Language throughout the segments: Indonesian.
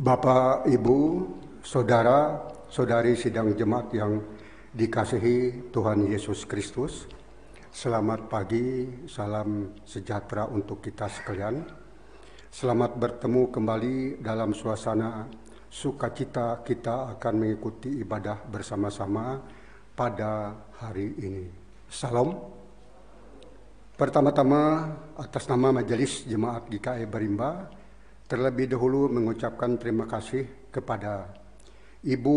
Bapak, Ibu, Saudara, Saudari sidang jemaat yang dikasihi Tuhan Yesus Kristus, selamat pagi, salam sejahtera untuk kita sekalian. Selamat bertemu kembali dalam suasana sukacita kita akan mengikuti ibadah bersama-sama pada hari ini. Salam. Pertama-tama atas nama Majelis Jemaat GKI Barimba, terlebih dahulu mengucapkan terima kasih kepada Ibu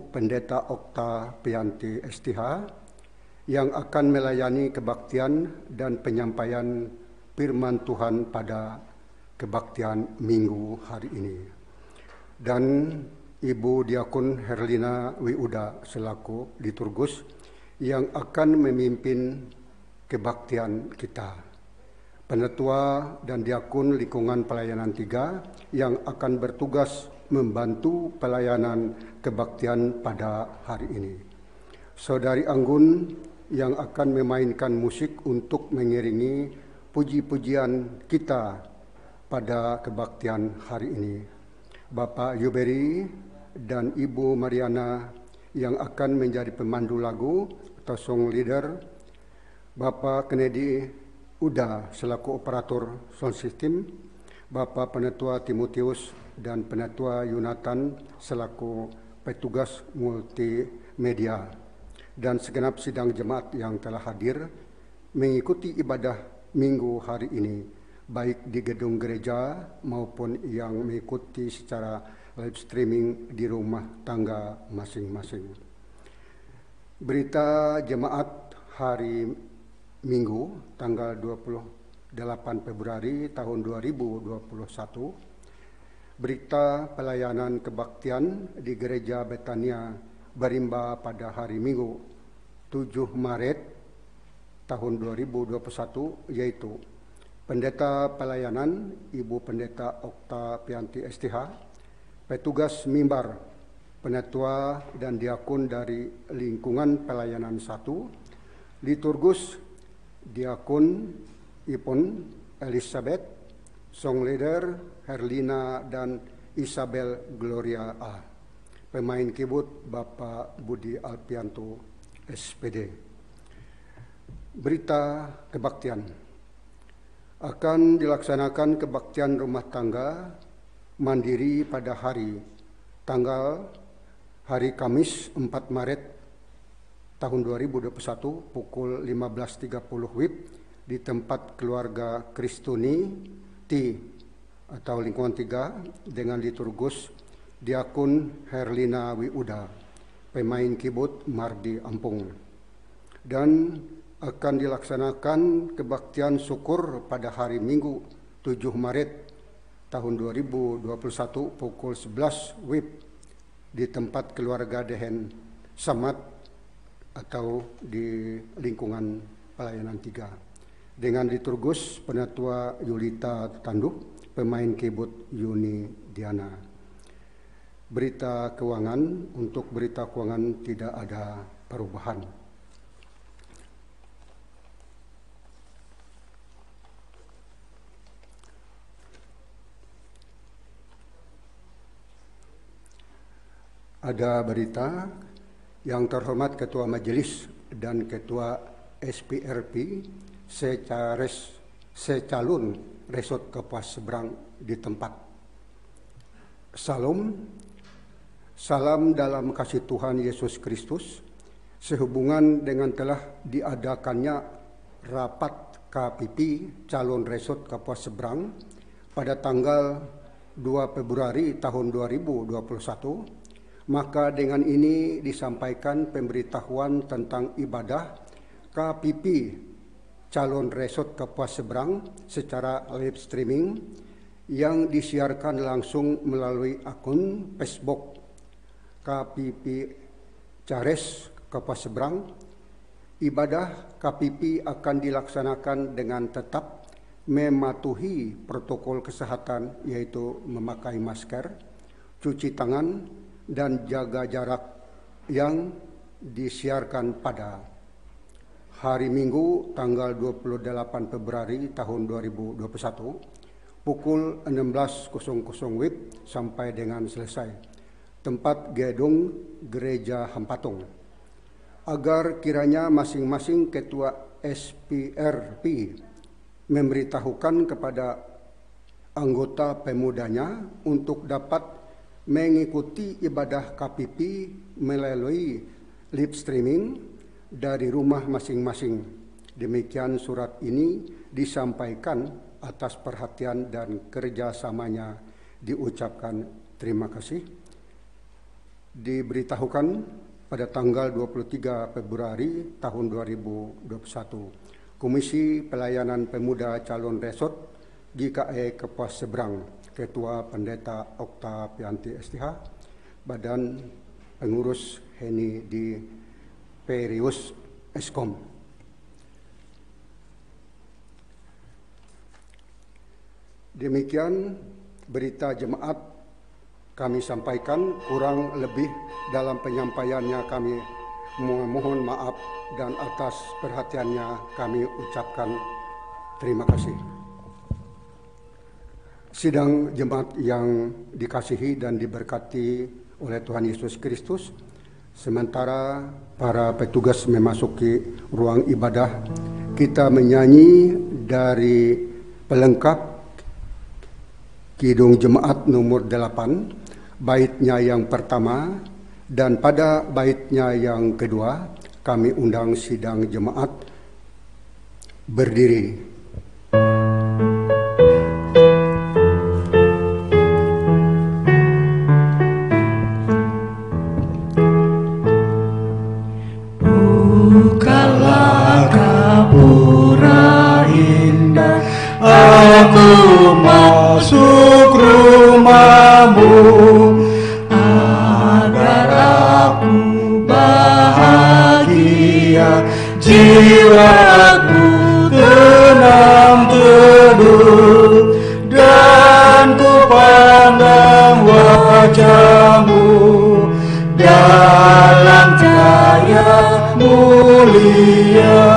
Pendeta Okta Pianti STH yang akan melayani kebaktian dan penyampaian firman Tuhan pada kebaktian minggu hari ini. Dan Ibu Diakun Herlina Wiuda selaku liturgus yang akan memimpin kebaktian kita. Penetua dan diakun lingkungan pelayanan 3 yang akan bertugas membantu pelayanan kebaktian pada hari ini. Saudari Anggun yang akan memainkan musik untuk mengiringi puji-pujian kita pada kebaktian hari ini. Bapak Yuberi dan Ibu Mariana yang akan menjadi pemandu lagu atau song leader. Bapak Kennedy Uda selaku operator sound system, Bapak Penetua Timotius dan Penetua Yunatan selaku petugas multimedia, dan segenap sidang jemaat yang telah hadir mengikuti ibadah minggu hari ini, baik di gedung gereja maupun yang mengikuti secara live streaming di rumah tangga masing-masing. Berita jemaat hari Minggu tanggal 28 Februari tahun 2021, berita pelayanan kebaktian di Gereja Betania Barimba pada hari Minggu 7 Maret tahun 2021, yaitu Pendeta Pelayanan Ibu Pendeta Okta Pianti STH, petugas mimbar, penetua dan diakun dari lingkungan pelayanan 1, liturgus Diakun Ipon Elizabeth, song leader Herlina dan Isabel Gloria A. Pemain keyboard Bapak Budi Alpianto SPD. Berita kebaktian. Akan dilaksanakan kebaktian rumah tangga mandiri pada hari Kamis 4 Maret tahun 2021 pukul 15.30 WIB di tempat keluarga Kristuni T atau lingkungan 3 dengan liturgus Diakun Herlina Wiuda, pemain keyboard Mardi Ampung. Dan akan dilaksanakan kebaktian syukur pada hari Minggu 7 Maret tahun 2021 pukul 11 WIB di tempat keluarga Dehen Samat atau di lingkungan pelayanan 3 dengan liturgus Penetua Yulita Tanduk, pemain keyboard Yuni Diana. Berita keuangan. Untuk berita keuangan tidak ada perubahan. Ada berita. Yang terhormat Ketua Majelis dan Ketua SPRP secalon Resort Kapuas Seberang di tempat. Salam dalam kasih Tuhan Yesus Kristus. Sehubungan dengan telah diadakannya rapat KPP calon Resort Kapuas Seberang pada tanggal 2 Februari tahun 2021, maka dengan ini disampaikan pemberitahuan tentang ibadah KPP calon Resort Kapuas Seberang secara live streaming yang disiarkan langsung melalui akun Facebook KPP Cares Kapuas Seberang. Ibadah KPP akan dilaksanakan dengan tetap mematuhi protokol kesehatan, yaitu memakai masker, cuci tangan, dan jaga jarak yang disiarkan pada hari Minggu tanggal 28 Februari tahun 2021 pukul 16.00 WIB sampai dengan selesai. Tempat gedung Gereja Hampatung. Agar kiranya masing-masing ketua SPRP memberitahukan kepada anggota pemudanya untuk dapat mengikuti ibadah KPP melalui live streaming dari rumah masing-masing. Demikian surat ini disampaikan atas perhatian dan kerjasamanya diucapkan terima kasih. Diberitahukan pada tanggal 23 Februari tahun 2021, Komisi Pelayanan Pemuda Calon Resort GKE Kapuas Seberang, Ketua Pendeta Oktavianti STH, Badan Pengurus Heni di Perius Eskom. Demikian berita jemaat kami sampaikan, kurang lebih dalam penyampaiannya kami mohon maaf dan atas perhatiannya kami ucapkan terima kasih. Sidang jemaat yang dikasihi dan diberkati oleh Tuhan Yesus Kristus, sementara para petugas memasuki ruang ibadah, kita menyanyi dari pelengkap Kidung Jemaat nomor 8, baitnya yang pertama, dan pada baitnya yang kedua kami undang sidang jemaat berdiri. Bukalah gapura indah, aku masuk rumahmu, agar aku bahagia, jiwaku tenang teduh, dan ku pandang wajahmu dalam cahaya mulia.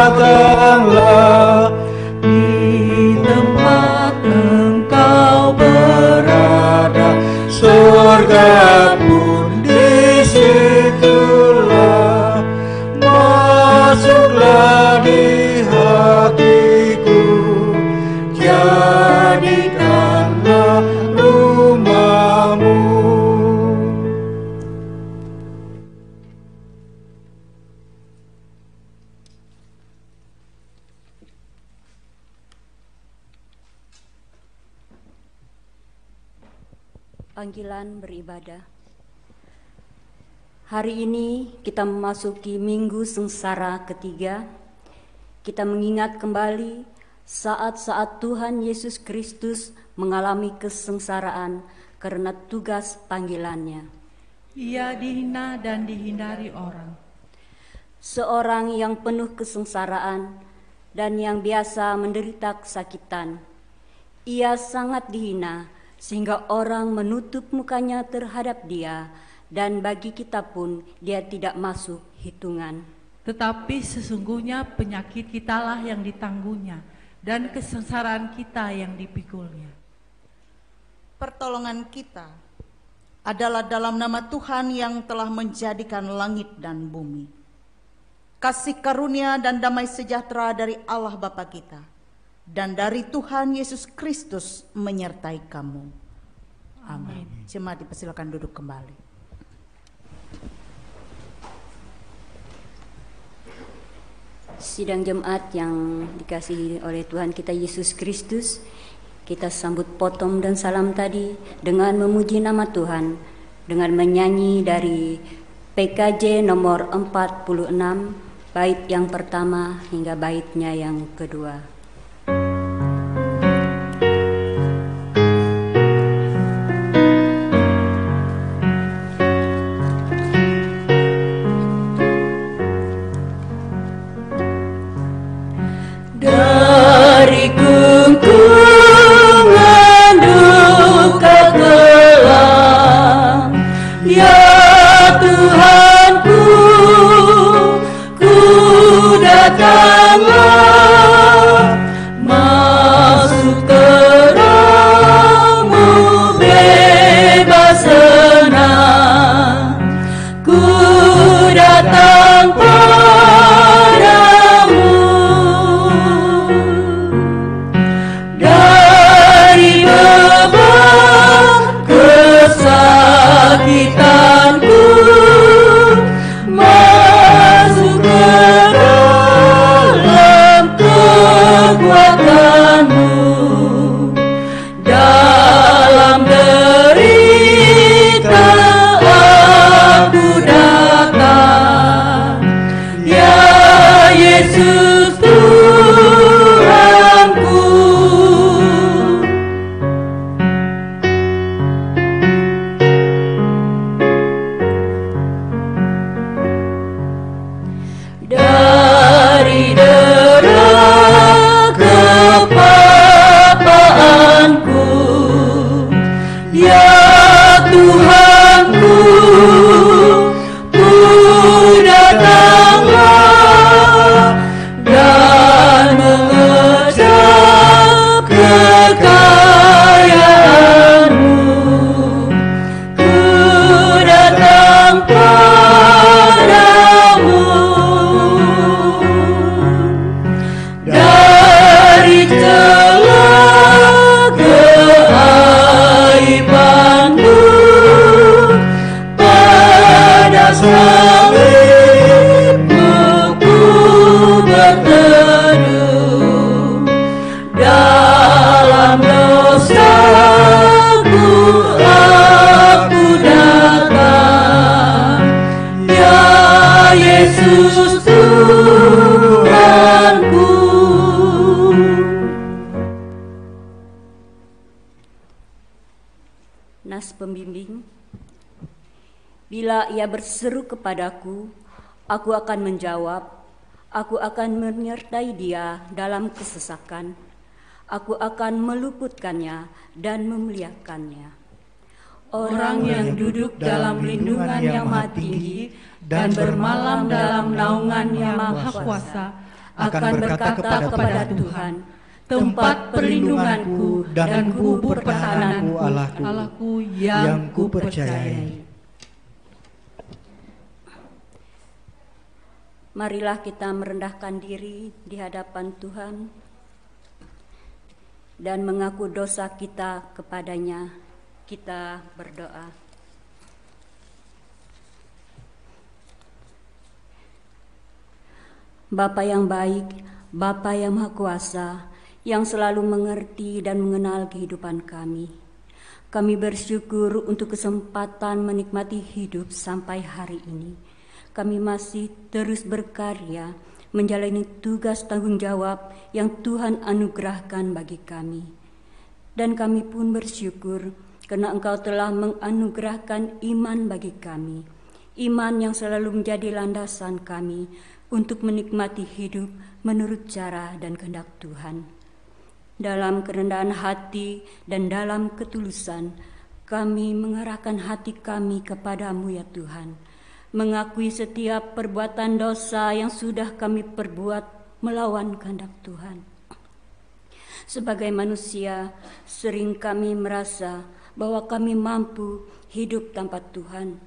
Datanglah di tempat Engkau berada, surga pun disitulah. Masuklah di hatiku, jadikanlah rumahmu. Panggilan beribadah. Hari ini kita memasuki Minggu Sengsara ketiga. Kita mengingat kembali saat-saat Tuhan Yesus Kristus mengalami kesengsaraan karena tugas panggilannya. Ia dihina dan dihindari orang. Seorang yang penuh kesengsaraan dan yang biasa menderita kesakitan. Ia sangat dihina sehingga orang menutup mukanya terhadap dia, dan bagi kita pun dia tidak masuk hitungan. Tetapi sesungguhnya penyakit kitalah yang ditanggungnya, dan kesengsaraan kita yang dipikulnya. Pertolongan kita adalah dalam nama Tuhan yang telah menjadikan langit dan bumi. Kasih karunia dan damai sejahtera dari Allah Bapa kita dan dari Tuhan Yesus Kristus menyertai kamu. Amin. Jemaat dipersilakan duduk kembali. Sidang jemaat yang dikasihi oleh Tuhan kita Yesus Kristus, kita sambut potong dan salam tadi dengan memuji nama Tuhan, dengan menyanyi dari PKJ nomor 46, bait yang pertama hingga baitnya yang kedua. Bila ia berseru kepadaku, aku akan menjawab, aku akan menyertai dia dalam kesesakan, aku akan meluputkannya dan memuliakannya. Orang yang duduk dalam lindungan yang maha tinggi dan bermalam dalam naungan yang maha kuasa akan berkata kepada Tuhan, tempat perlindunganku dan kubur pertahananku, Allahku yang kupercayai. Marilah kita merendahkan diri di hadapan Tuhan dan mengaku dosa kita kepadanya. Kita berdoa. Bapa yang baik, Bapa yang Maha Kuasa, yang selalu mengerti dan mengenal kehidupan kami. Kami bersyukur untuk kesempatan menikmati hidup sampai hari ini. Kami masih terus berkarya menjalani tugas tanggung jawab yang Tuhan anugerahkan bagi kami. Dan kami pun bersyukur karena Engkau telah menganugerahkan iman bagi kami. Iman yang selalu menjadi landasan kami untuk menikmati hidup menurut cara dan kehendak Tuhan. Dalam kerendahan hati dan dalam ketulusan, kami mengarahkan hati kami kepadamu ya Tuhan, mengakui setiap perbuatan dosa yang sudah kami perbuat melawan kehendak Tuhan. Sebagai manusia, sering kami merasa bahwa kami mampu hidup tanpa Tuhan.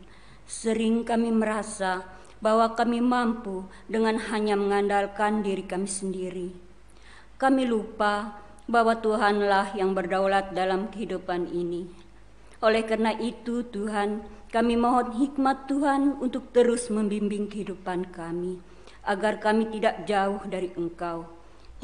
Sering kami merasa bahwa kami mampu dengan hanya mengandalkan diri kami sendiri. Kami lupa bahwa Tuhanlah yang berdaulat dalam kehidupan ini. Oleh karena itu Tuhan, kami mohon hikmat Tuhan untuk terus membimbing kehidupan kami, agar kami tidak jauh dari Engkau.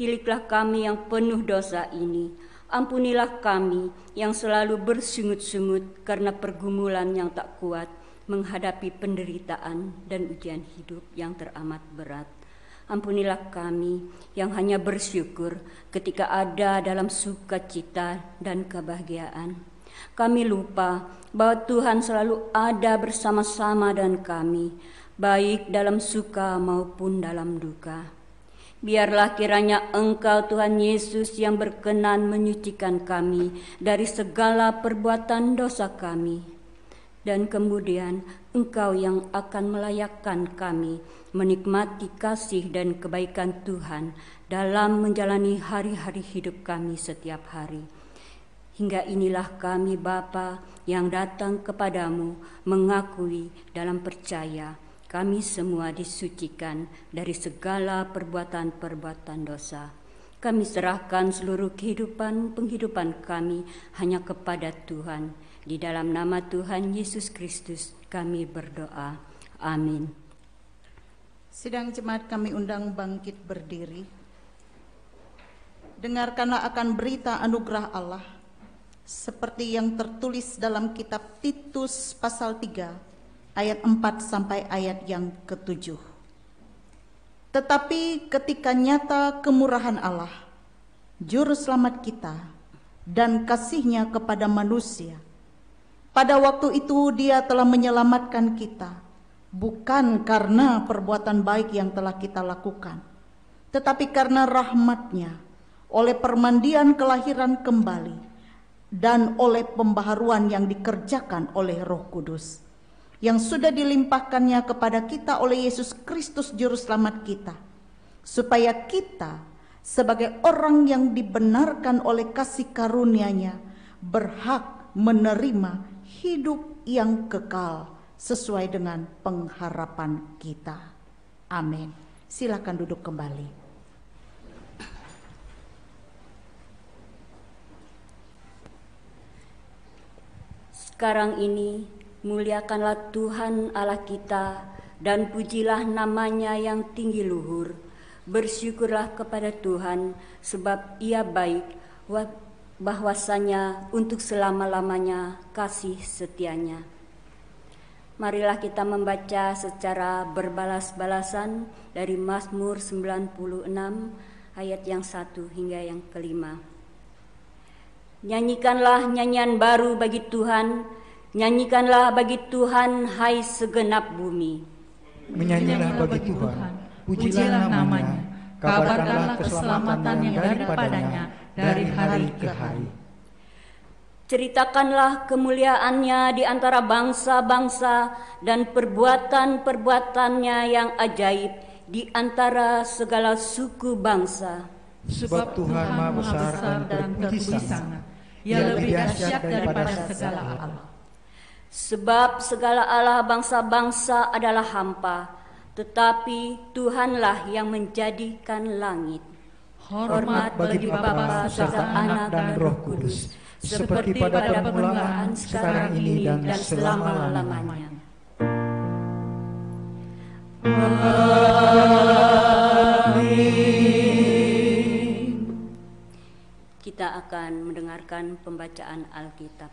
Tiliklah kami yang penuh dosa ini. Ampunilah kami yang selalu bersungut-sungut karena pergumulan yang tak kuat menghadapi penderitaan dan ujian hidup yang teramat berat. Ampunilah kami yang hanya bersyukur ketika ada dalam sukacita dan kebahagiaan. Kami lupa bahwa Tuhan selalu ada bersama-sama dengan kami, baik dalam suka maupun dalam duka. Biarlah kiranya Engkau Tuhan Yesus yang berkenan menyucikan kami dari segala perbuatan dosa kami. Dan kemudian Engkau yang akan melayakkan kami menikmati kasih dan kebaikan Tuhan dalam menjalani hari-hari hidup kami setiap hari. Hingga inilah kami Bapa yang datang kepadamu mengakui dalam percaya kami semua disucikan dari segala perbuatan-perbuatan dosa. Kami serahkan seluruh penghidupan kami hanya kepada Tuhan. Di dalam nama Tuhan Yesus Kristus kami berdoa. Amin. Sidang jemaat kami undang bangkit berdiri. Dengarkanlah akan berita anugerah Allah seperti yang tertulis dalam kitab Titus pasal 3 ayat 4 sampai ayat yang ke-7. Tetapi ketika nyata kemurahan Allah, juru selamat kita, dan kasih-Nya kepada manusia, pada waktu itu Dia telah menyelamatkan kita, bukan karena perbuatan baik yang telah kita lakukan, tetapi karena rahmat-Nya, oleh permandian kelahiran kembali, dan oleh pembaharuan yang dikerjakan oleh Roh Kudus, yang sudah dilimpahkannya kepada kita oleh Yesus Kristus Juru Selamat kita, supaya kita sebagai orang yang dibenarkan oleh kasih karunia-Nya berhak menerima hidup yang kekal sesuai dengan pengharapan kita. Amin. Silakan duduk kembali. Sekarang ini muliakanlah Tuhan Allah kita dan pujilah nama-Nya yang tinggi luhur. Bersyukurlah kepada Tuhan sebab Ia baik, bahwasanya untuk selama-lamanya kasih setia-Nya. Marilah kita membaca secara berbalas-balasan dari Mazmur 96 ayat yang 1 hingga yang ke-5. Nyanyikanlah nyanyian baru bagi Tuhan, Nyanyikanlah bagi Tuhan, hai segenap bumi. Menyanyilah bagi Tuhan, pujilah namanya, kabarkanlah keselamatan yang daripadanya dari hari ke hari. Ceritakanlah kemuliaannya di antara bangsa-bangsa dan perbuatan-perbuatannya yang ajaib di antara segala suku bangsa. Sebab Tuhan Maha Besar dan terpuji sangat, Ia lebih dahsyat daripada segala Allah. Sebab segala Allah bangsa-bangsa adalah hampa, tetapi Tuhanlah yang menjadikan langit. Hormat bagi Bapa serta Anak dan Roh Kudus, seperti pada permulaan, sekarang ini dan selama-lamanya. Amin. Kita akan mendengarkan pembacaan Alkitab.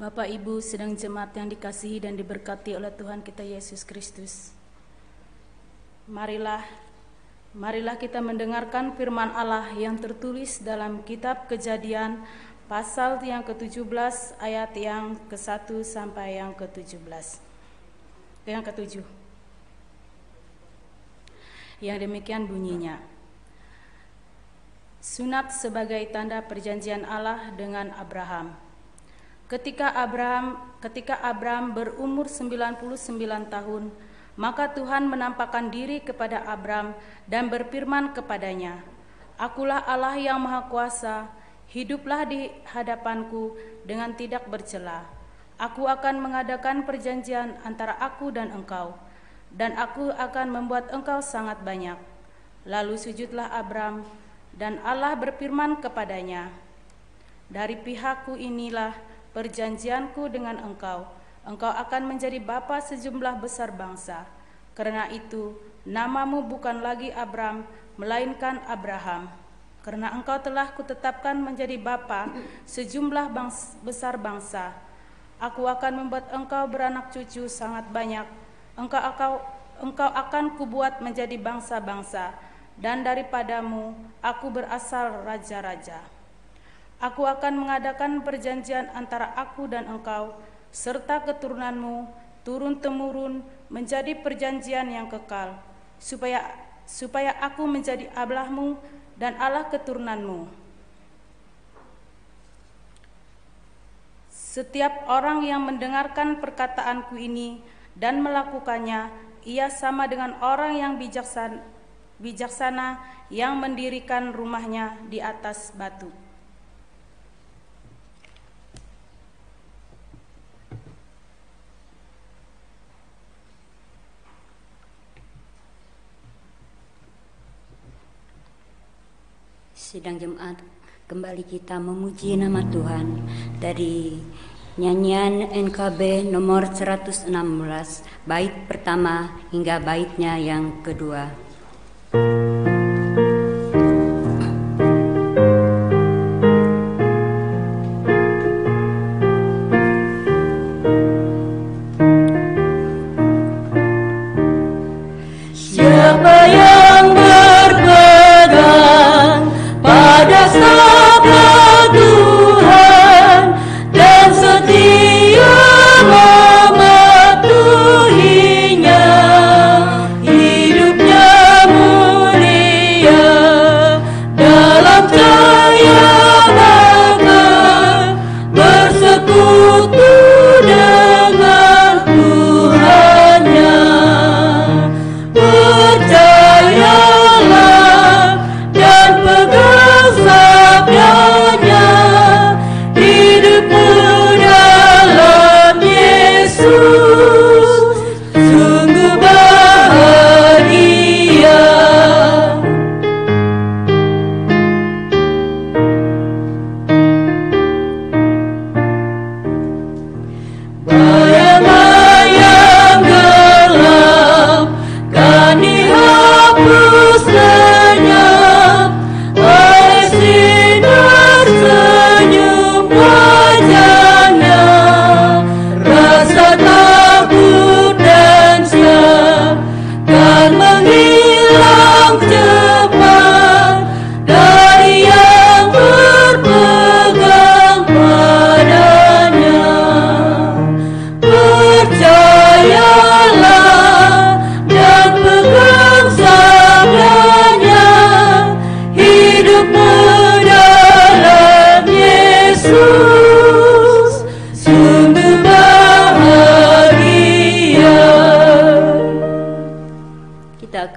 Bapak, Ibu, sedang jemaat yang dikasihi dan diberkati oleh Tuhan kita Yesus Kristus. Marilah kita mendengarkan firman Allah yang tertulis dalam kitab Kejadian pasal yang ke-17 ayat yang ke-1 sampai yang ke-17. Yang ke-7. Yang demikian bunyinya. Sunat sebagai tanda perjanjian Allah dengan Abraham. Ketika Abraham berumur 99 tahun, maka Tuhan menampakkan diri kepada Abraham dan berfirman kepadanya, "Akulah Allah yang Maha Kuasa, hiduplah di hadapanku dengan tidak bercela. Aku akan mengadakan perjanjian antara aku dan engkau, dan aku akan membuat engkau sangat banyak." Lalu sujudlah Abraham, dan Allah berfirman kepadanya, "Dari pihakku inilah perjanjianku dengan engkau. Engkau akan menjadi bapa sejumlah besar bangsa. Karena itu, namamu bukan lagi Abram, melainkan Abraham. Karena engkau telah kutetapkan menjadi bapa sejumlah besar bangsa. Aku akan membuat engkau beranak cucu sangat banyak. Engkau akan kubuat menjadi bangsa-bangsa, dan daripadamu aku berasal raja-raja. Aku akan mengadakan perjanjian antara aku dan engkau, serta keturunanmu, turun-temurun menjadi perjanjian yang kekal, supaya aku menjadi Allahmu dan Allah keturunanmu. Setiap orang yang mendengarkan perkataanku ini dan melakukannya, ia sama dengan orang yang bijaksana yang mendirikan rumahnya di atas batu." Sidang jemaat, kembali kita memuji nama Tuhan dari nyanyian NKB nomor 116, bait pertama hingga baitnya yang kedua. Siapa yang berpegang pada sabda Tuhan dan setia mematuhinya, hidupnya mulia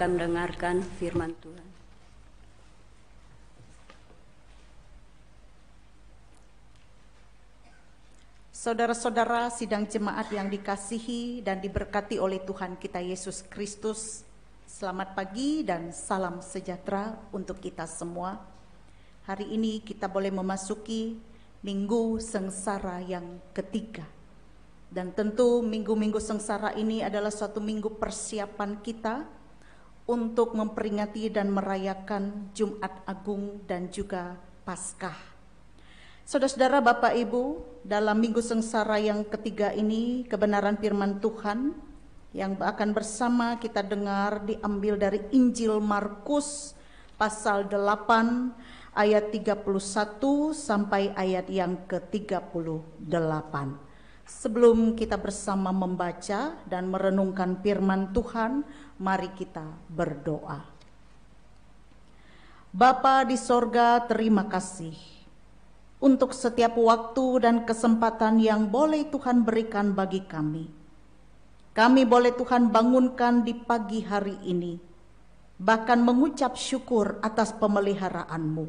akan mendengarkan firman Tuhan. Saudara-saudara sidang jemaat yang dikasihi dan diberkati oleh Tuhan kita Yesus Kristus, selamat pagi dan salam sejahtera untuk kita semua. Hari ini kita boleh memasuki Minggu Sengsara yang ketiga. Dan tentu minggu-minggu sengsara ini adalah suatu minggu persiapan kita untuk memperingati dan merayakan Jumat Agung dan juga Paskah. Saudara-saudara, Bapak Ibu, dalam minggu sengsara yang ketiga ini kebenaran firman Tuhan yang akan bersama kita dengar diambil dari Injil Markus pasal 8 ayat 31 sampai ayat yang ke-38. Sebelum kita bersama membaca dan merenungkan firman Tuhan, mari kita berdoa. Bapa di sorga, terima kasih untuk setiap waktu dan kesempatan yang boleh Tuhan berikan bagi kami. Kami boleh Tuhan bangunkan di pagi hari ini, bahkan mengucap syukur atas pemeliharaanmu.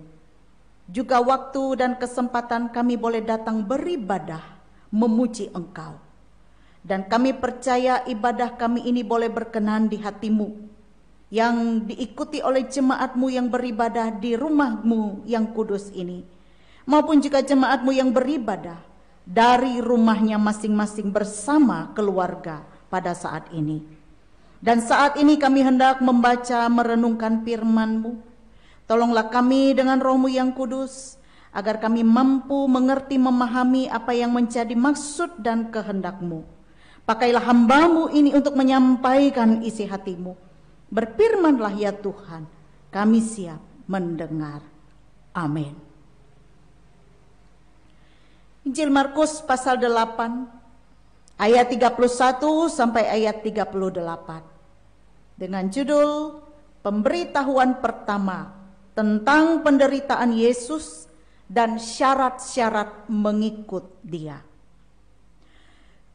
Juga waktu dan kesempatan kami boleh datang beribadah, memuji Engkau. Dan kami percaya ibadah kami ini boleh berkenan di hatimu, yang diikuti oleh jemaatmu yang beribadah di rumahmu yang kudus ini, maupun juga jemaatmu yang beribadah dari rumahnya masing-masing bersama keluarga pada saat ini. Dan saat ini kami hendak membaca merenungkan firman-Mu. Tolonglah kami dengan Roh-Mu yang kudus, agar kami mampu mengerti memahami apa yang menjadi maksud dan kehendak-Mu. Pakailah hamba-Mu ini untuk menyampaikan isi hati-Mu. Berfirmanlah ya Tuhan, kami siap mendengar. Amin. Injil Markus pasal 8 ayat 31 sampai ayat 38 dengan judul pemberitahuan pertama tentang penderitaan Yesus dan syarat-syarat mengikut Dia.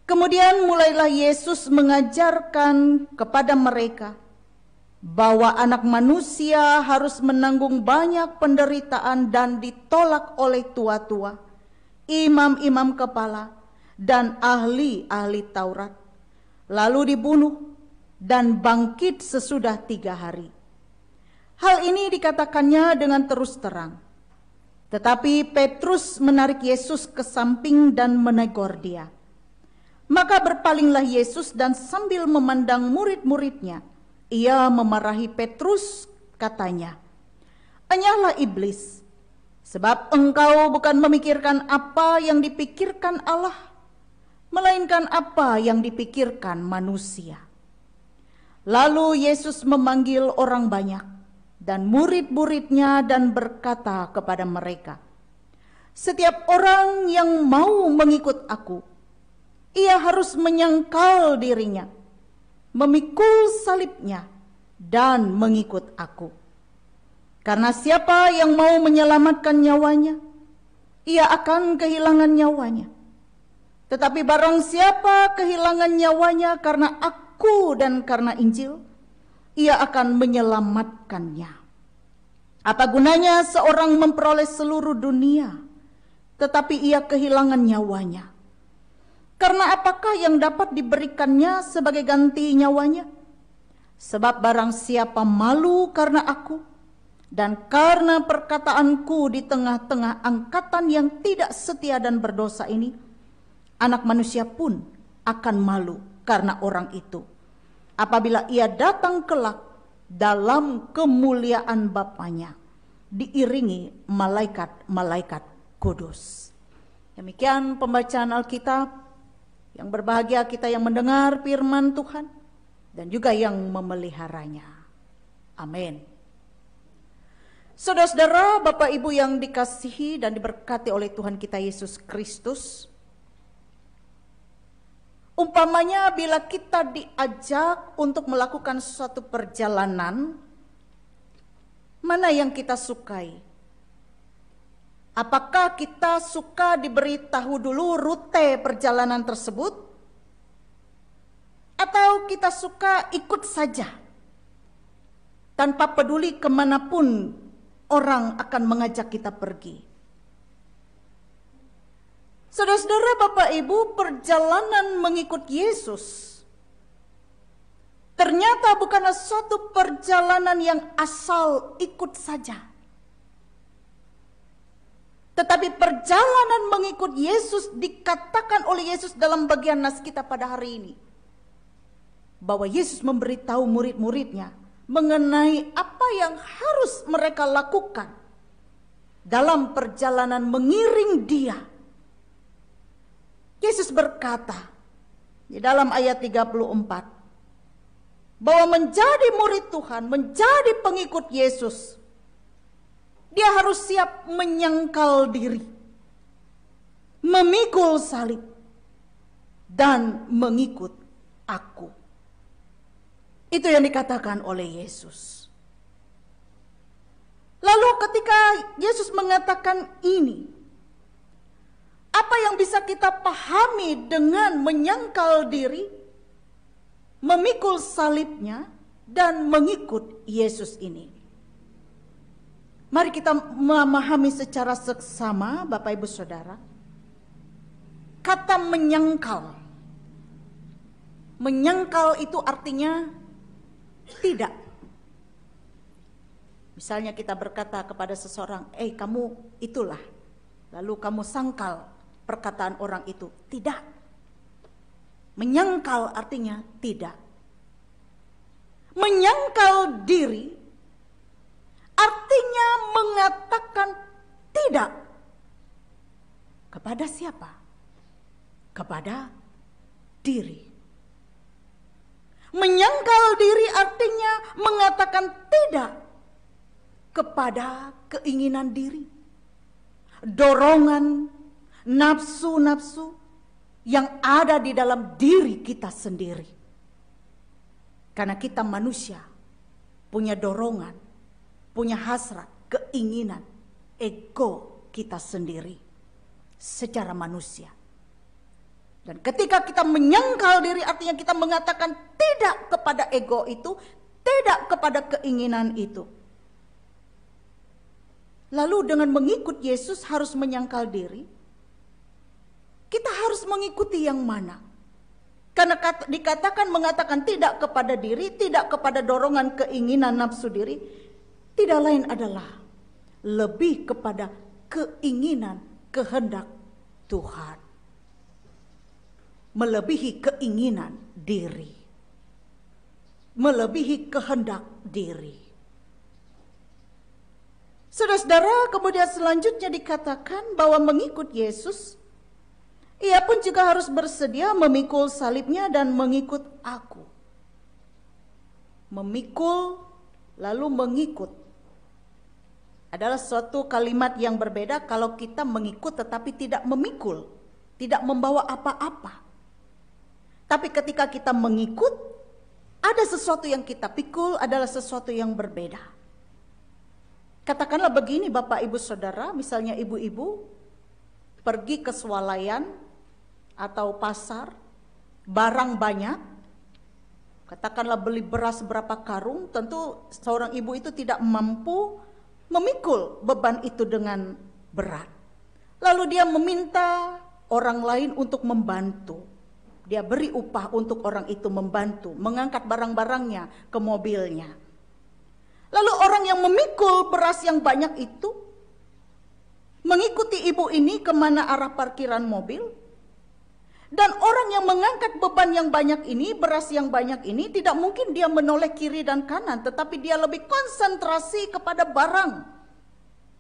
Kemudian mulailah Yesus mengajarkan kepada mereka bahwa Anak Manusia harus menanggung banyak penderitaan dan ditolak oleh tua-tua, imam-imam kepala, dan ahli-ahli Taurat, lalu dibunuh dan bangkit sesudah 3 hari. Hal ini dikatakannya dengan terus terang. Tetapi Petrus menarik Yesus ke samping dan menegur Dia. Maka berpalinglah Yesus dan sambil memandang murid-muridnya, Ia memarahi Petrus, katanya, "Enyahlah iblis, sebab engkau bukan memikirkan apa yang dipikirkan Allah, melainkan apa yang dipikirkan manusia." Lalu Yesus memanggil orang banyak dan murid-muridnya dan berkata kepada mereka, "Setiap orang yang mau mengikut aku, ia harus menyangkal dirinya, memikul salibnya, dan mengikut aku. Karena siapa yang mau menyelamatkan nyawanya, ia akan kehilangan nyawanya. Tetapi barang siapa kehilangan nyawanya karena aku dan karena Injil, ia akan menyelamatkannya. Apa gunanya seorang memperoleh seluruh dunia, tetapi ia kehilangan nyawanya? Karena apakah yang dapat diberikannya sebagai ganti nyawanya? Sebab barang siapa malu karena aku, dan karena perkataanku di tengah-tengah angkatan yang tidak setia dan berdosa ini, Anak Manusia pun akan malu karena orang itu, apabila ia datang kelak dalam kemuliaan Bapanya, diiringi malaikat-malaikat kudus. Demikian pembacaan Alkitab. Yang berbahagia kita yang mendengar firman Tuhan dan juga yang memeliharanya. Amin. Saudara-saudara, Bapak Ibu yang dikasihi dan diberkati oleh Tuhan kita Yesus Kristus, umpamanya bila kita diajak untuk melakukan suatu perjalanan, mana yang kita sukai? Apakah kita suka diberitahu dulu rute perjalanan tersebut? Atau kita suka ikut saja? tanpa peduli kemanapun orang akan mengajak kita pergi. Saudara-saudara, Bapak Ibu, perjalanan mengikut Yesus ternyata bukanlah suatu perjalanan yang asal ikut saja. Tetapi perjalanan mengikut Yesus dikatakan oleh Yesus dalam bagian nas kita pada hari ini. Bahwa Yesus memberitahu murid-muridnya mengenai apa yang harus mereka lakukan dalam perjalanan mengiring Dia. Yesus berkata di dalam ayat 34 bahwa menjadi murid Tuhan, menjadi pengikut Yesus, dia harus siap menyangkal diri, memikul salib, dan mengikut aku. Itu yang dikatakan oleh Yesus. Lalu ketika Yesus mengatakan ini, apa yang bisa kita pahami dengan menyangkal diri, memikul salibnya, dan mengikut Yesus ini? Mari kita memahami secara seksama, Bapak Ibu Saudara. Kata menyangkal. Menyangkal itu artinya tidak. Misalnya kita berkata kepada seseorang, kamu itulah. Lalu kamu sangkal perkataan orang itu. Tidak. Menyangkal artinya tidak. Menyangkal diri artinya mengatakan tidak. Kepada siapa? Kepada diri. Menyangkal diri artinya mengatakan tidak kepada keinginan diri, dorongan, nafsu-nafsu yang ada di dalam diri kita sendiri. Karena kita manusia, punya dorongan, punya hasrat, keinginan, ego kita sendiri secara manusia. Dan ketika kita menyangkal diri artinya kita mengatakan tidak kepada ego itu, tidak kepada keinginan itu. Lalu dengan mengikut Yesus harus menyangkal diri. Kita harus mengikuti yang mana? Karena dikatakan mengatakan tidak kepada diri, tidak kepada dorongan keinginan nafsu diri, tidak lain adalah lebih kepada keinginan kehendak Tuhan. Melebihi keinginan diri. Melebihi kehendak diri. Saudara-saudara, kemudian selanjutnya dikatakan bahwa mengikut Yesus, ia pun juga harus bersedia memikul salibnya dan mengikut aku. Memikul lalu mengikut adalah suatu kalimat yang berbeda kalau kita mengikut tetapi tidak memikul, tidak membawa apa-apa. Tapi ketika kita mengikut, ada sesuatu yang kita pikul, adalah sesuatu yang berbeda. Katakanlah begini Bapak Ibu Saudara, misalnya ibu-ibu pergi ke swalayan atau pasar, barang banyak, katakanlah beli beras berapa karung, tentu seorang ibu itu tidak mampu memikul beban itu dengan berat. Lalu dia meminta orang lain untuk membantu. Dia beri upah untuk orang itu membantu mengangkat barang-barangnya ke mobilnya. Lalu orang yang memikul beras yang banyak itu mengikuti ibu ini kemana arah parkiran mobil. Dan orang yang mengangkat beban yang banyak ini, beras yang banyak ini, tidak mungkin dia menoleh kiri dan kanan, tetapi dia lebih konsentrasi kepada barang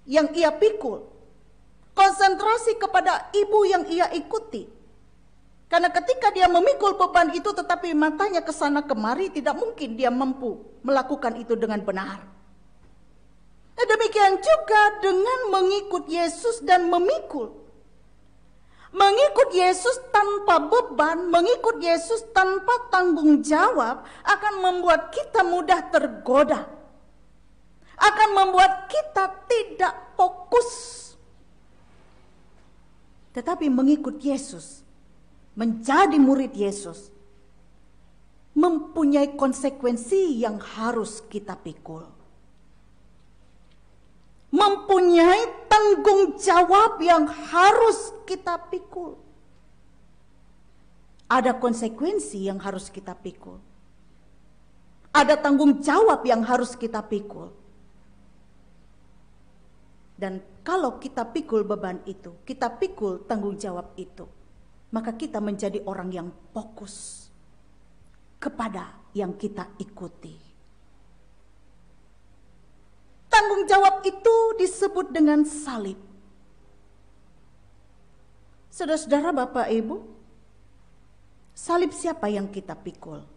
yang ia pikul. Konsentrasi kepada ibu yang ia ikuti. Karena ketika dia memikul beban itu tetapi matanya ke sana kemari, tidak mungkin dia mampu melakukan itu dengan benar. Demikian juga dengan mengikut Yesus dan memikul. Mengikut Yesus tanpa beban, mengikut Yesus tanpa tanggung jawab akan membuat kita mudah tergoda. Akan membuat kita tidak fokus. Tetapi mengikut Yesus, menjadi murid Yesus, mempunyai konsekuensi yang harus kita pikul. Mempunyai tanggung jawab yang harus kita pikul. Ada konsekuensi yang harus kita pikul. Ada tanggung jawab yang harus kita pikul. Dan kalau kita pikul beban itu, kita pikul tanggung jawab itu, maka kita menjadi orang yang fokus kepada yang kita ikuti. Tanggung jawab itu disebut dengan salib. Saudara-saudara, Bapak Ibu, salib siapa yang kita pikul?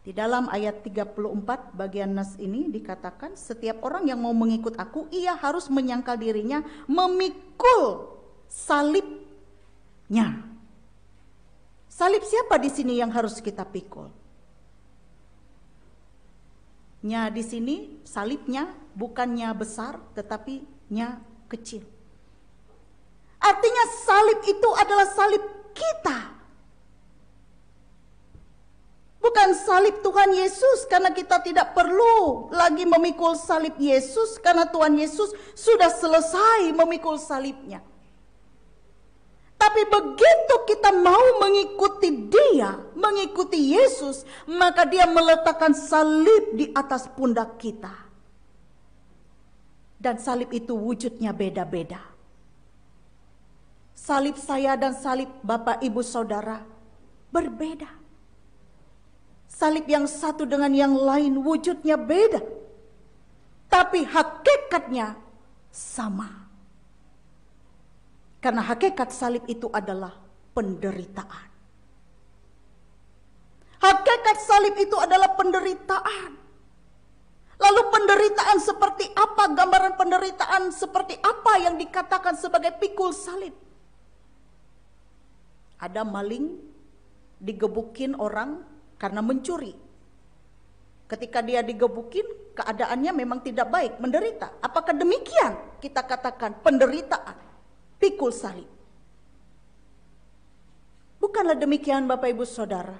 Di dalam ayat 34 bagian nas ini dikatakan, setiap orang yang mau mengikut aku, ia harus menyangkal dirinya, memikul salibnya. Salib siapa di sini yang harus kita pikul? Nya di sini salibnya bukannya besar, tetapi nya kecil. Artinya salib itu adalah salib kita. Bukan salib Tuhan Yesus, karena kita tidak perlu lagi memikul salib Yesus, karena Tuhan Yesus sudah selesai memikul salibnya. Tapi begitu kita mau mengikuti Dia, mengikuti Yesus, maka Dia meletakkan salib di atas pundak kita. Dan salib itu wujudnya beda-beda. Salib saya dan salib Bapak Ibu Saudara berbeda. Salib yang satu dengan yang lain wujudnya beda, tapi hakikatnya sama. Karena hakikat salib itu adalah penderitaan. Hakikat salib itu adalah penderitaan. Lalu penderitaan seperti apa? Gambaran penderitaan seperti apa yang dikatakan sebagai pikul salib? Ada maling digebukin orang karena mencuri. Ketika dia digebukin, keadaannya memang tidak baik, menderita. Apakah demikian kita katakan penderitaan, pikul salib? Bukanlah demikian, Bapak Ibu Saudara.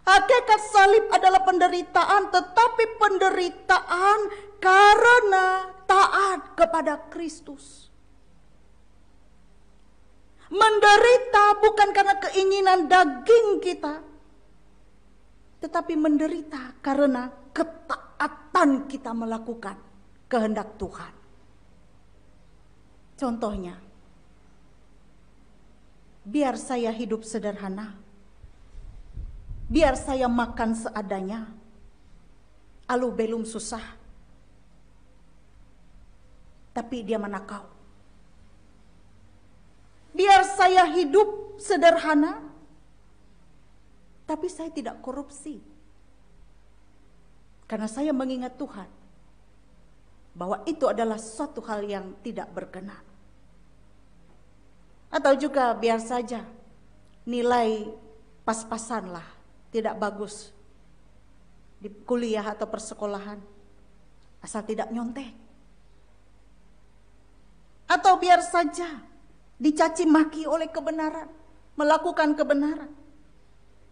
Hakikat salib adalah penderitaan, tetapi penderitaan karena taat kepada Kristus. Menderita bukan karena keinginan daging kita, tetapi menderita karena ketaatan kita melakukan kehendak Tuhan. Contohnya, biar saya hidup sederhana, biar saya makan seadanya, alu belum susah, tapi dia menakau. Biar saya hidup sederhana, tapi saya tidak korupsi. Karena saya mengingat Tuhan bahwa itu adalah suatu hal yang tidak berkenan. Atau juga biar saja nilai pas-pasan lah, tidak bagus di kuliah atau persekolahan, asal tidak nyontek. Atau biar saja dicaci maki oleh kebenaran, melakukan kebenaran,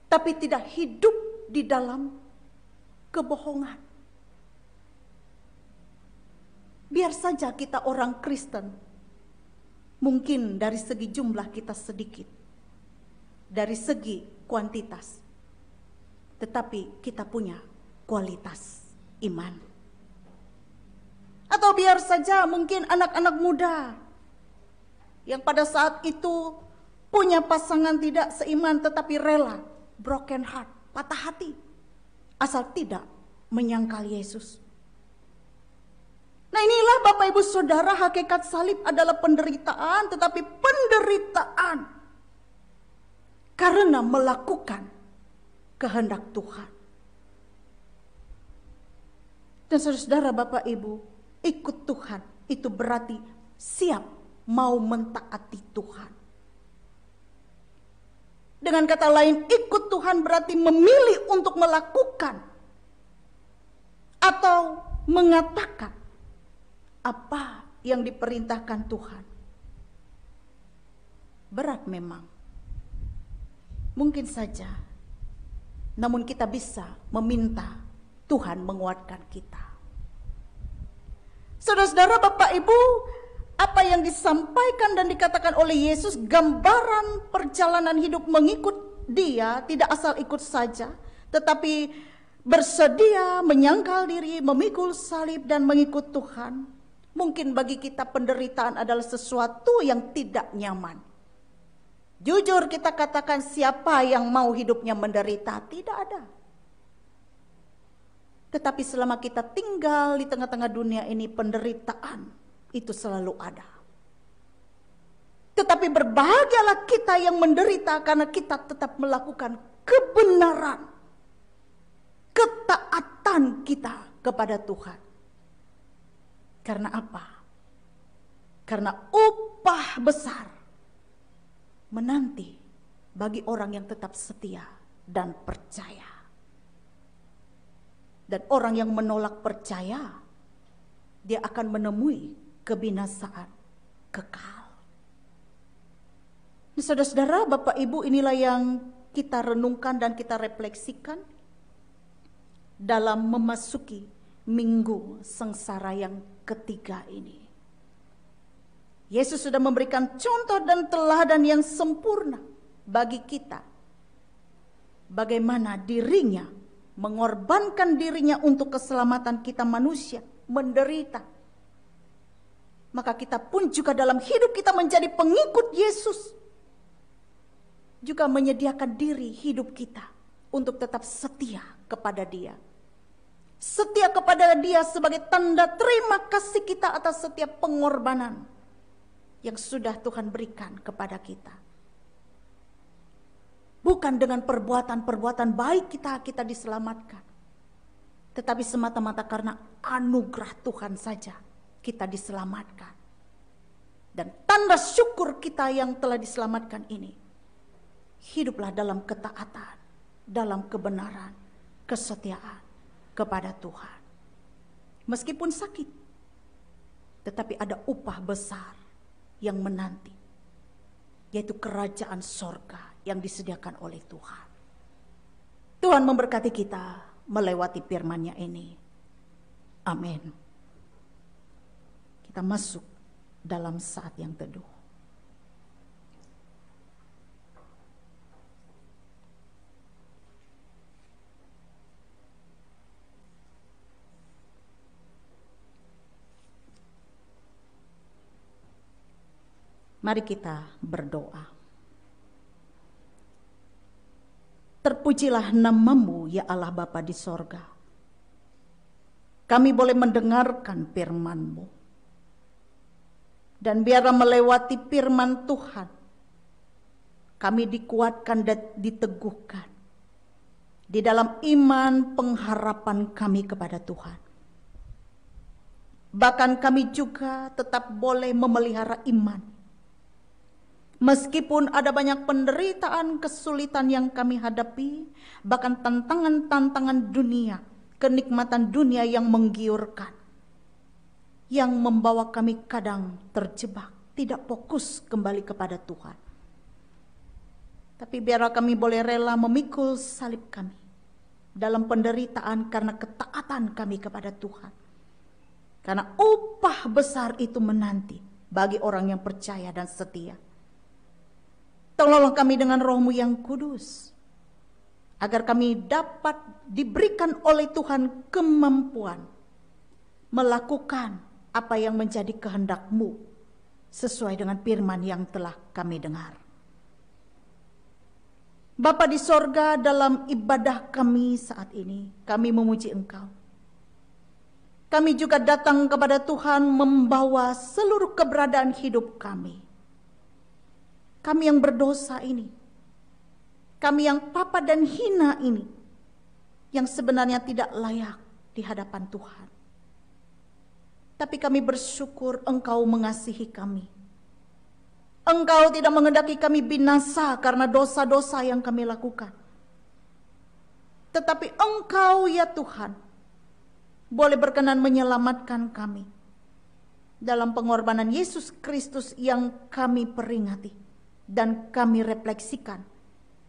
tapi tidak hidup di dalam kebohongan. Biar saja kita orang Kristen, mungkin dari segi jumlah kita sedikit, dari segi kuantitas, tetapi kita punya kualitas iman. Atau biar saja mungkin anak-anak muda yang pada saat itu punya pasangan tidak seiman, tetapi rela broken heart, patah hati, asal tidak menyangkal Yesus. Nah, inilah Bapak Ibu Saudara, hakikat salib adalah penderitaan, tetapi penderitaan karena melakukan kehendak Tuhan. Dan saudara-saudara, Bapak Ibu, ikut Tuhan itu berarti siap mau mentaati Tuhan. Dengan kata lain, ikut Tuhan berarti memilih untuk melakukan atau mengatakan apa yang diperintahkan Tuhan. Berat memang. Mungkin saja, namun kita bisa meminta Tuhan menguatkan kita. Saudara-saudara, Bapak Ibu, apa yang disampaikan dan dikatakan oleh Yesus, gambaran perjalanan hidup mengikut Dia, tidak asal ikut saja, tetapi bersedia menyangkal diri, memikul salib dan mengikut Tuhan. Mungkin bagi kita penderitaan adalah sesuatu yang tidak nyaman. Jujur kita katakan, siapa yang mau hidupnya menderita? Tidak ada. Tetapi selama kita tinggal di tengah-tengah dunia ini, penderitaan itu selalu ada. Tetapi berbahagialah kita yang menderita karena kita tetap melakukan kebenaran, ketaatan kita kepada Tuhan. Karena apa? Karena upah besar menanti bagi orang yang tetap setia dan percaya. Dan orang yang menolak percaya, dia akan menemui kebinasaan kekal. Nah, saudara-saudara, Bapak Ibu, inilah yang kita renungkan dan kita refleksikan dalam memasuki minggu sengsara yang ketiga ini. Yesus sudah memberikan contoh dan teladan yang sempurna bagi kita. Bagaimana dirinya mengorbankan dirinya untuk keselamatan kita manusia, menderita. Maka kita pun juga dalam hidup kita menjadi pengikut Yesus, juga menyediakan diri hidup kita untuk tetap setia kepada Dia. Setia kepada Dia sebagai tanda terima kasih kita atas setiap pengorbanan yang sudah Tuhan berikan kepada kita. Bukan dengan perbuatan-perbuatan baik kita diselamatkan, tetapi semata-mata karena anugerah Tuhan saja kita diselamatkan. Dan tanda syukur kita yang telah diselamatkan ini, hiduplah dalam ketaatan, dalam kebenaran, kesetiaan kepada Tuhan. Meskipun sakit, tetapi ada upah besar yang menanti, yaitu kerajaan sorga yang disediakan oleh Tuhan. Tuhan memberkati kita melewati firman-Nya ini. Amin. Kita masuk dalam saat yang teduh. Mari kita berdoa. Terpujilah nama-Mu ya Allah Bapa di sorga. Kami boleh mendengarkan firman-Mu. Dan biarlah melewati firman Tuhan, kami dikuatkan dan diteguhkan di dalam iman pengharapan kami kepada Tuhan. Bahkan kami juga tetap boleh memelihara iman. Meskipun ada banyak penderitaan, kesulitan yang kami hadapi, bahkan tantangan-tantangan dunia, kenikmatan dunia yang menggiurkan, yang membawa kami kadang terjebak, tidak fokus kembali kepada Tuhan. Tapi biarlah kami boleh rela memikul salib kami dalam penderitaan karena ketaatan kami kepada Tuhan. Karena upah besar itu menanti bagi orang yang percaya dan setia. Tolonglah kami dengan Roh-Mu yang kudus, agar kami dapat diberikan oleh Tuhan kemampuan melakukan apa yang menjadi kehendak-Mu sesuai dengan firman yang telah kami dengar. Bapa di sorga, dalam ibadah kami saat ini, kami memuji Engkau. Kami juga datang kepada Tuhan membawa seluruh keberadaan hidup kami. Kami yang berdosa ini, kami yang papa dan hina ini, yang sebenarnya tidak layak di hadapan Tuhan. Tapi kami bersyukur Engkau mengasihi kami. Engkau tidak menghendaki kami binasa karena dosa-dosa yang kami lakukan. Tetapi Engkau ya Tuhan, boleh berkenan menyelamatkan kami dalam pengorbanan Yesus Kristus yang kami peringati dan kami refleksikan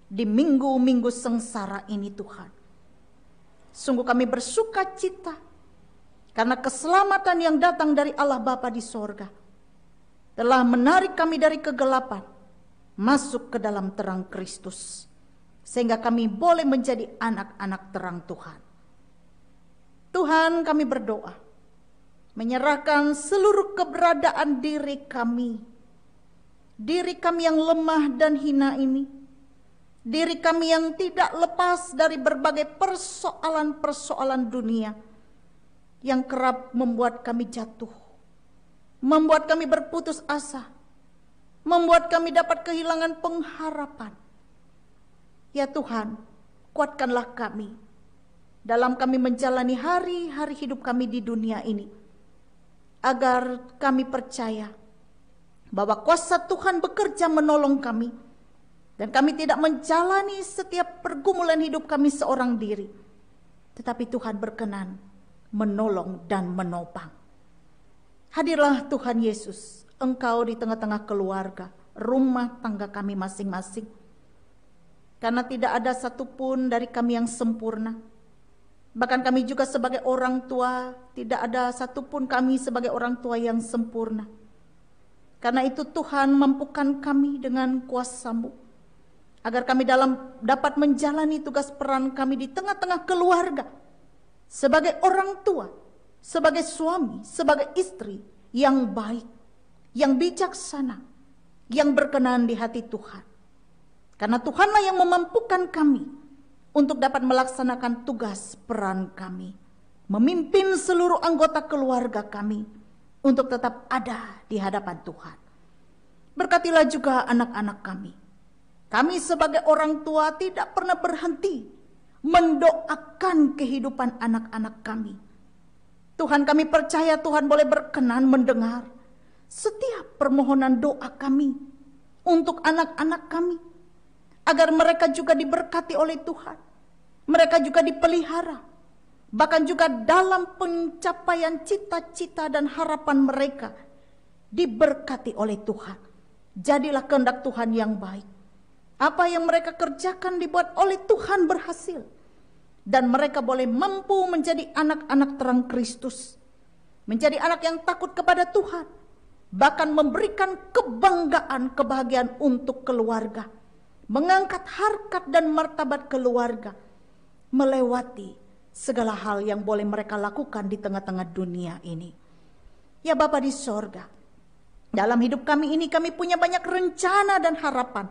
di minggu-minggu sengsara ini Tuhan. Sungguh kami bersuka cita karena keselamatan yang datang dari Allah Bapa di sorga telah menarik kami dari kegelapan masuk ke dalam terang Kristus, sehingga kami boleh menjadi anak-anak terang Tuhan. Tuhan, kami berdoa menyerahkan seluruh keberadaan diri kami yang lemah dan hina ini, diri kami yang tidak lepas dari berbagai persoalan-persoalan dunia yang kerap membuat kami jatuh, membuat kami berputus asa, membuat kami dapat kehilangan pengharapan. Ya Tuhan, kuatkanlah kami dalam kami menjalani hari-hari hidup kami di dunia ini, agar kami percaya bahwa kuasa Tuhan bekerja menolong kami, dan kami tidak menjalani setiap pergumulan hidup kami seorang diri, tetapi Tuhan berkenan menolong dan menopang. Hadirlah Tuhan Yesus, Engkau di tengah-tengah keluarga, rumah tangga kami masing-masing. Karena tidak ada satupun dari kami yang sempurna. Bahkan kami juga sebagai orang tua, tidak ada satupun kami sebagai orang tua yang sempurna. Karena itu Tuhan mampukan kami dengan kuasa-Mu, agar kami dapat menjalani tugas peran kami di tengah-tengah keluarga, sebagai orang tua, sebagai suami, sebagai istri yang baik, yang bijaksana, yang berkenan di hati Tuhan. Karena Tuhanlah yang memampukan kami untuk dapat melaksanakan tugas peran kami, memimpin seluruh anggota keluarga kami untuk tetap ada di hadapan Tuhan. Berkatilah juga anak-anak kami. Kami sebagai orang tua tidak pernah berhenti mendoakan kehidupan anak-anak kami. Tuhan, kami percaya Tuhan boleh berkenan mendengar setiap permohonan doa kami untuk anak-anak kami, agar mereka juga diberkati oleh Tuhan, mereka juga dipelihara, bahkan juga dalam pencapaian cita-cita dan harapan mereka diberkati oleh Tuhan. Jadilah kehendak Tuhan yang baik. Apa yang mereka kerjakan dibuat oleh Tuhan berhasil, dan mereka boleh mampu menjadi anak-anak terang Kristus, menjadi anak yang takut kepada Tuhan, bahkan memberikan kebanggaan, kebahagiaan untuk keluarga, mengangkat harkat dan martabat keluarga, melewati segala hal yang boleh mereka lakukan di tengah-tengah dunia ini. Ya Bapa di sorga, dalam hidup kami ini kami punya banyak rencana dan harapan.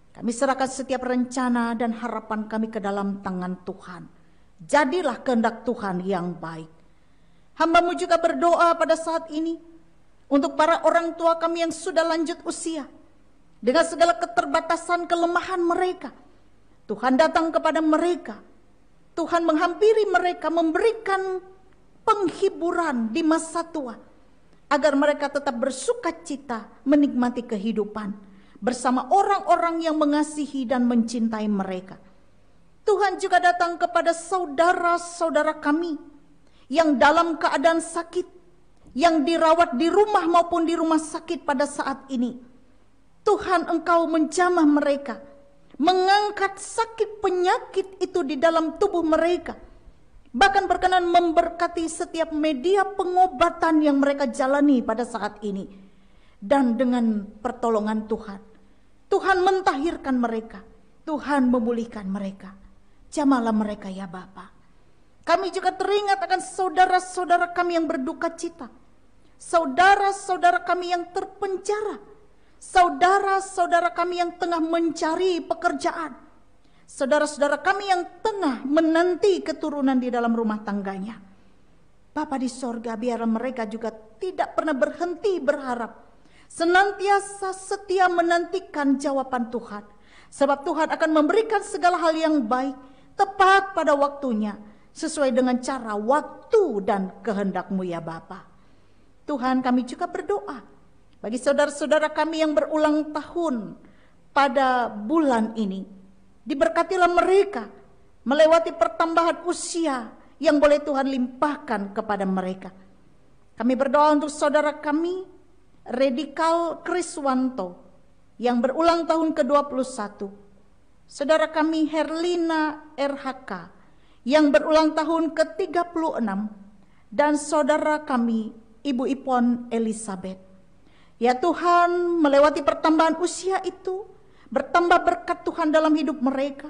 Kami serahkan setiap rencana dan harapan kami ke dalam tangan Tuhan. Jadilah kehendak Tuhan yang baik. Hamba-Mu juga berdoa pada saat ini untuk para orang tua kami yang sudah lanjut usia, dengan segala keterbatasan kelemahan mereka. Tuhan datang kepada mereka. Tuhan menghampiri mereka, memberikan penghiburan di masa tua, agar mereka tetap bersuka cita menikmati kehidupan bersama orang-orang yang mengasihi dan mencintai mereka. Tuhan juga datang kepada saudara-saudara kami yang dalam keadaan sakit, yang dirawat di rumah maupun di rumah sakit pada saat ini. Tuhan, Engkau menjamah mereka, mengangkat sakit penyakit itu di dalam tubuh mereka, bahkan berkenan memberkati setiap media pengobatan yang mereka jalani pada saat ini. Dan dengan pertolongan Tuhan, Tuhan mentahirkan mereka, Tuhan memulihkan mereka. Jamahlah mereka ya Bapa. Kami juga teringat akan saudara-saudara kami yang berduka cita, saudara-saudara kami yang terpenjara, saudara-saudara kami yang tengah mencari pekerjaan, saudara-saudara kami yang tengah menanti keturunan di dalam rumah tangganya. Bapa di sorga, biarlah mereka juga tidak pernah berhenti berharap, senantiasa setia menantikan jawaban Tuhan, sebab Tuhan akan memberikan segala hal yang baik tepat pada waktunya, sesuai dengan cara, waktu, dan kehendak-Mu ya Bapa. Tuhan, kami juga berdoa bagi saudara-saudara kami yang berulang tahun pada bulan ini. Diberkatilah mereka melewati pertambahan usia yang boleh Tuhan limpahkan kepada mereka. Kami berdoa untuk saudara kami Redikal Kriswanto yang berulang tahun ke-21. saudara kami Herlina RHK yang berulang tahun ke-36, dan saudara kami Ibu Ipon Elizabeth. Ya Tuhan, melewati pertambahan usia itu, bertambah berkat Tuhan dalam hidup mereka,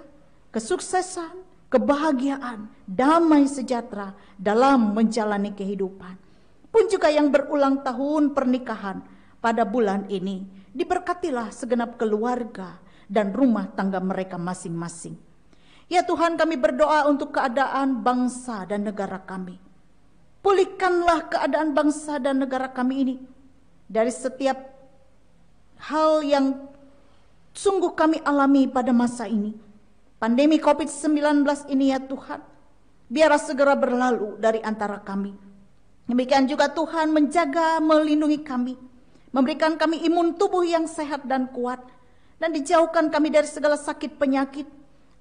kesuksesan, kebahagiaan, damai sejahtera dalam menjalani kehidupan. Pun juga yang berulang tahun pernikahan pada bulan ini, diberkatilah segenap keluarga dan rumah tangga mereka masing-masing. Ya Tuhan, kami berdoa untuk keadaan bangsa dan negara kami. Pulihkanlah keadaan bangsa dan negara kami ini dari setiap hal yang sungguh kami alami pada masa ini. Pandemi COVID-19 ini ya Tuhan, biarlah segera berlalu dari antara kami. Demikian juga Tuhan menjaga, melindungi kami, memberikan kami imun tubuh yang sehat dan kuat, dan dijauhkan kami dari segala sakit penyakit,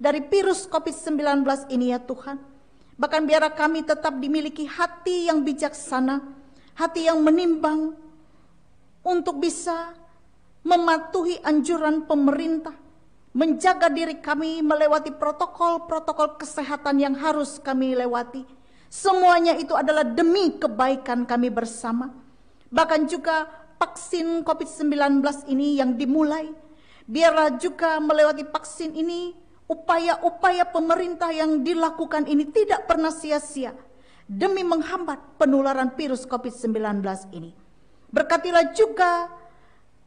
dari virus COVID-19 ini ya Tuhan. Bahkan biarlah kami tetap dimiliki hati yang bijaksana, hati yang menimbang, untuk bisa mematuhi anjuran pemerintah, menjaga diri kami melewati protokol-protokol kesehatan yang harus kami lewati. Semuanya itu adalah demi kebaikan kami bersama. Bahkan juga vaksin COVID-19 ini yang dimulai, biarlah juga melewati vaksin ini, upaya-upaya pemerintah yang dilakukan ini tidak pernah sia-sia demi menghambat penularan virus COVID-19 ini. Berkatilah juga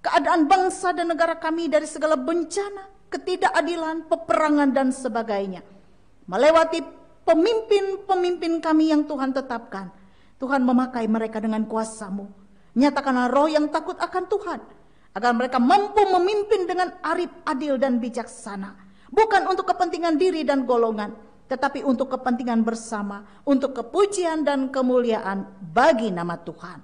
keadaan bangsa dan negara kami dari segala bencana, ketidakadilan, peperangan dan sebagainya. Melewati pemimpin-pemimpin kami yang Tuhan tetapkan. Tuhan memakai mereka dengan kuasa-Mu. Nyatakanlah roh yang takut akan Tuhan, agar mereka mampu memimpin dengan arif, adil dan bijaksana. Bukan untuk kepentingan diri dan golongan, tetapi untuk kepentingan bersama, untuk kepujian dan kemuliaan bagi nama Tuhan.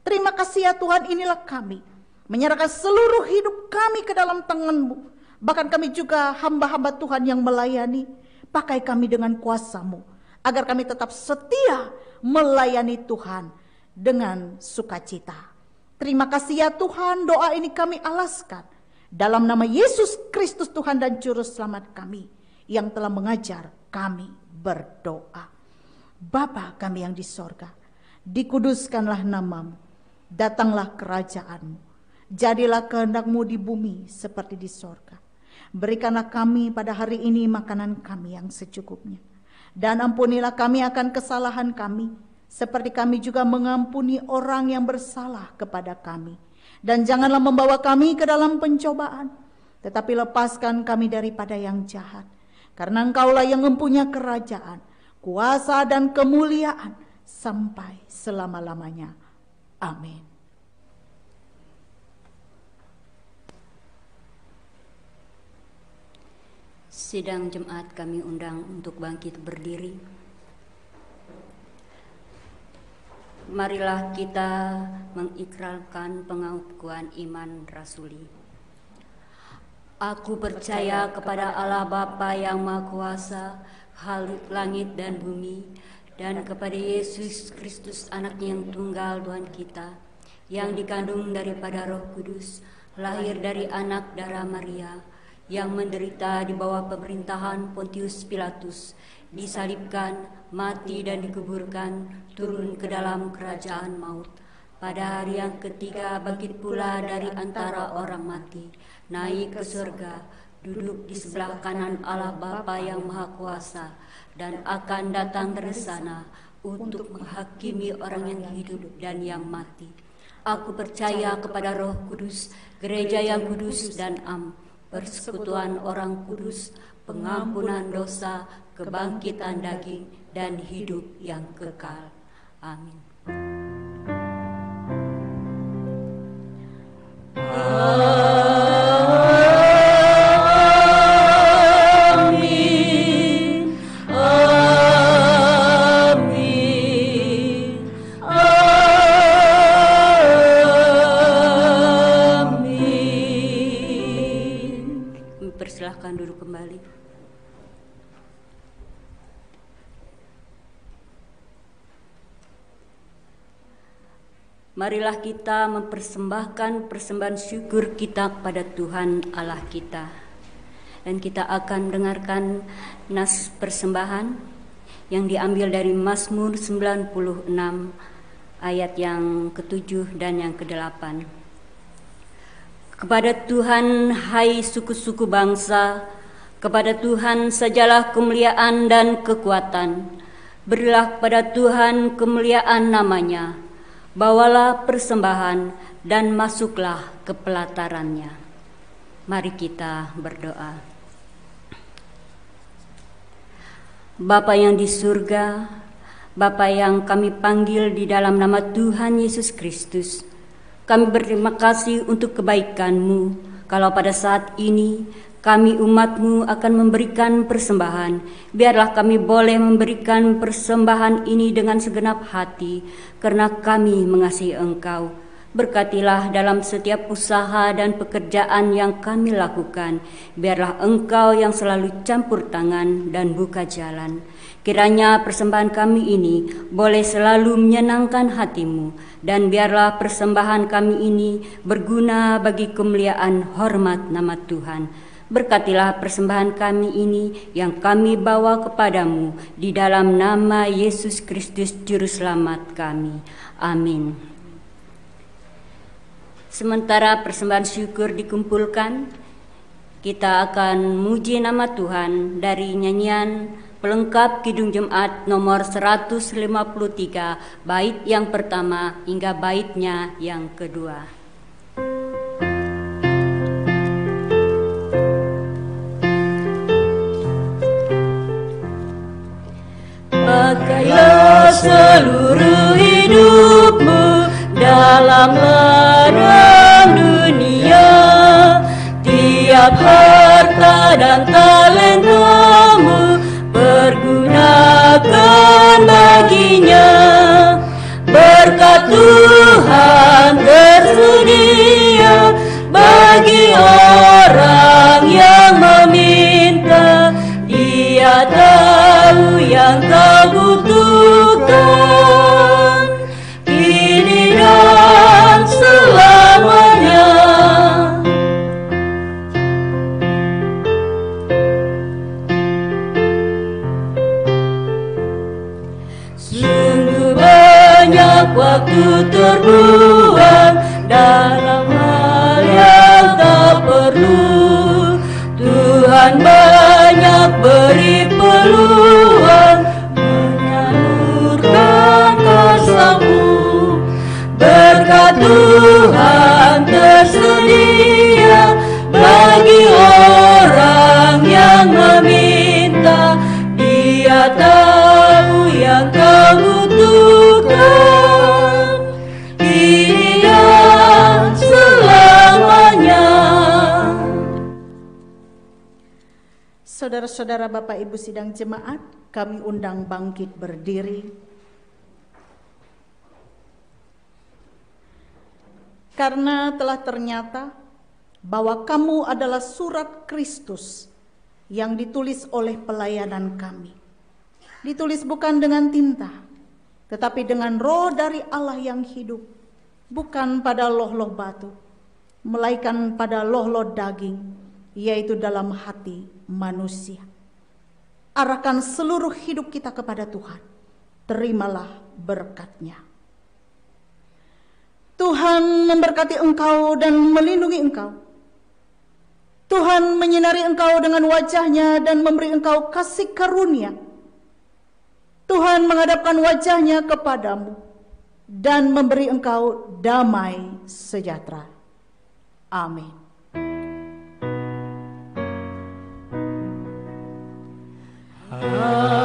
Terima kasih ya Tuhan, inilah kami menyerahkan seluruh hidup kami ke dalam tangan-Mu. Bahkan kami juga hamba-hamba Tuhan yang melayani, pakai kami dengan kuasa-Mu, agar kami tetap setia melayani Tuhan dengan sukacita. Terima kasih ya Tuhan, doa ini kami alaskan dalam nama Yesus Kristus Tuhan dan Juru Selamat kami, yang telah mengajar kami berdoa. Bapa kami yang di sorga, dikuduskanlah nama-Mu, datanglah kerajaan-Mu, jadilah kehendak-Mu di bumi seperti di sorga. Berikanlah kami pada hari ini makanan kami yang secukupnya, dan ampunilah kami akan kesalahan kami, seperti kami juga mengampuni orang yang bersalah kepada kami. Dan janganlah membawa kami ke dalam pencobaan, tetapi lepaskan kami daripada yang jahat. Karena Engkaulah yang mempunyai kerajaan, kuasa dan kemuliaan sampai selama-lamanya. Amin. Sidang jemaat kami undang untuk bangkit berdiri. Marilah kita mengikrarkan pengakuan iman rasuli. Aku percaya kepada Allah Bapa yang Maha Kuasa, Khalik langit dan bumi, dan kepada Yesus Kristus anaknya yang tunggal Tuhan kita, yang dikandung daripada Roh Kudus, lahir dari anak darah Maria, yang menderita di bawah pemerintahan Pontius Pilatus, disalibkan, mati dan dikuburkan, turun ke dalam kerajaan maut. Pada hari yang ketiga bangkit pula dari antara orang mati, naik ke surga, duduk di sebelah kanan Allah Bapa yang Maha Kuasa, dan akan datang dari sana untuk menghakimi orang yang hidup dan yang mati. Aku percaya kepada Roh Kudus, gereja yang kudus dan am, persekutuan orang kudus, pengampunan dosa, kebangkitan daging, dan hidup yang kekal. Amin. Amin. Amin. Amin. Persilahkan duduk kembali. Marilah kita mempersembahkan persembahan syukur kita kepada Tuhan Allah kita. dan kita akan mendengarkan nas persembahan yang diambil dari Mazmur 96 ayat yang ke-7 dan yang ke-8. Kepada Tuhan, hai suku-suku bangsa, kepada Tuhan sajalah kemuliaan dan kekuatan. Berilah kepada Tuhan kemuliaan namanya. Bawalah persembahan dan masuklah ke pelatarannya. Mari kita berdoa. Bapa yang di surga, Bapa yang kami panggil di dalam nama Tuhan Yesus Kristus, kami berterima kasih untuk kebaikan-Mu. Kalau pada saat ini kami umat-Mu akan memberikan persembahan, biarlah kami boleh memberikan persembahan ini dengan segenap hati, karena kami mengasihi Engkau. Berkatilah dalam setiap usaha dan pekerjaan yang kami lakukan. Biarlah Engkau yang selalu campur tangan dan buka jalan. Kiranya persembahan kami ini boleh selalu menyenangkan hati-Mu, dan biarlah persembahan kami ini berguna bagi kemuliaan hormat nama Tuhan. Berkatilah persembahan kami ini yang kami bawa kepadamu di dalam nama Yesus Kristus Juru Selamat kami. Amin. Sementara persembahan syukur dikumpulkan, kita akan muji nama Tuhan dari nyanyian pelengkap Kidung Jemaat nomor 153, bait yang pertama hingga baitnya yang kedua. Pakailah seluruh hidupmu dalam ladang dunia, tiap harta dan talentamu pergunakan baginya. Berkat Tuhan tersedia bagi orang yang meminta. Dia tahu yang kau butuhkan kini dan selamanya. Sungguh banyak waktu terbuang dalam hal yang tak perlu. Tuhan banyak beri peluang menyalurkan kasih-Mu. Berkat Tuhan tersedia bagi orang yang meminta. Dia tahu yang kau butuhkan kini dan selamanya. Saudara-saudara, Bapak Ibu sidang jemaat, kami undang bangkit berdiri. Karena telah ternyata bahwa kamu adalah surat Kristus yang ditulis oleh pelayanan kami. Ditulis bukan dengan tinta, tetapi dengan roh dari Allah yang hidup, bukan pada loh-loh batu, melainkan pada loh-loh daging, yaitu dalam hati manusia. Arahkan seluruh hidup kita kepada Tuhan. Terimalah berkat-Nya. Tuhan memberkati engkau dan melindungi engkau. Tuhan menyinari engkau dengan wajah-Nya dan memberi engkau kasih karunia. Tuhan menghadapkan wajah-Nya kepadamu dan memberi engkau damai sejahtera. Amin. Amin.